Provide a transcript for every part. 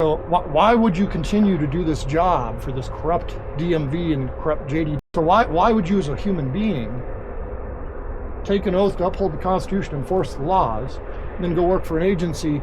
So why would you continue to do this job for this corrupt DMV and corrupt JD? So why would you as a human being take an oath to uphold the Constitution, enforce the laws, and then go work for an agency?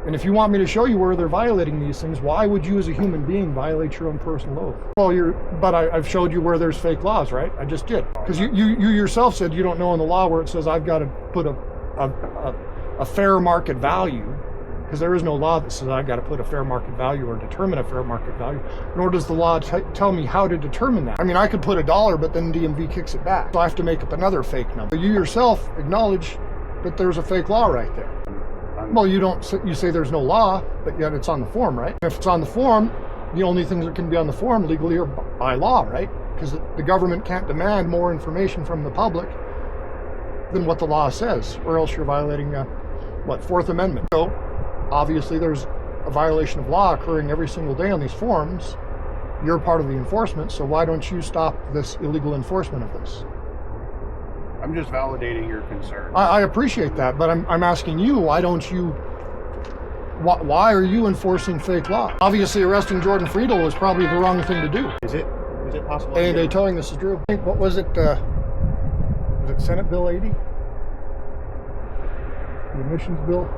And if you want me to show you where they're violating these things, why would you as a human being violate your own personal oath? Well, I've showed you where there's fake laws, right? I just did. Because you yourself said you don't know in the law where it says I've got to put a fair market value, because there is no law that says I've got to put a fair market value or determine a fair market value, nor does the law tell me how to determine that. I mean, I could put $1, but then DMV kicks it back. So I have to make up another fake number. You yourself acknowledge that there's a fake law right there. Well, you say there's no law, but yet it's on the form, right? If it's on the form, the only things that can be on the form legally are by law, right? Because the government can't demand more information from the public than what the law says, or else you're violating, Fourth Amendment. So obviously there's a violation of law occurring every single day on these forms. You're part of the enforcement, so why don't you stop this illegal enforcement of this? I'm just validating your concern. I appreciate that, but I'm asking you, why are you enforcing fake law? Obviously arresting Jordan Friedel was probably the wrong thing to do. Is it possible? A&A towing, this is Drew. I think, what was it Senate Bill 80? The emissions bill?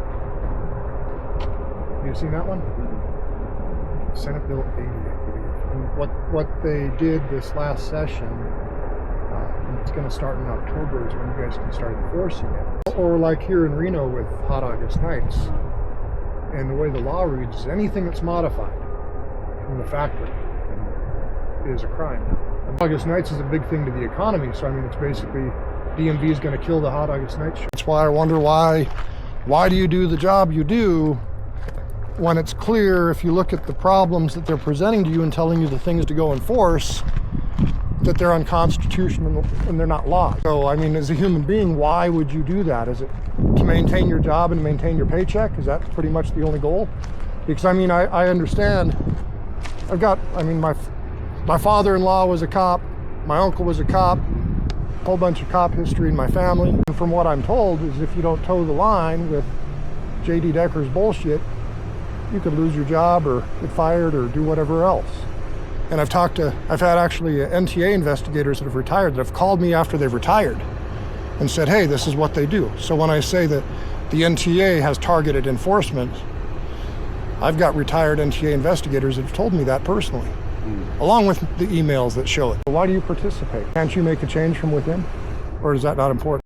Have you seen that one? Senate Bill 80, I believe. And what they did this last session, it's going to start in October, is when you guys can start enforcing it. Or like here in Reno with Hot August Nights, and the way the law reads is anything that's modified from the factory is a crime. And August Nights is a big thing to the economy, so I mean, it's basically DMV is going to kill the Hot August Nights show. That's why I wonder why do you do the job you do when it's clear, if you look at the problems that they're presenting to you and telling you the things to go enforce, that they're unconstitutional and they're not law. So, I mean, as a human being, why would you do that? Is it to maintain your job and maintain your paycheck? Is that pretty much the only goal? Because, I mean, I understand. My father-in-law was a cop. My uncle was a cop. A whole bunch of cop history in my family. And from what I'm told is if you don't toe the line with J.D. Decker's bullshit, you could lose your job or get fired or do whatever else. And I've had actually NTA investigators that have retired that have called me after they've retired and said, hey, this is what they do. So when I say that the NTA has targeted enforcement, I've got retired NTA investigators that have told me that personally, along with the emails that show it. Why do you participate? Can't you make a change from within? Or is that not important?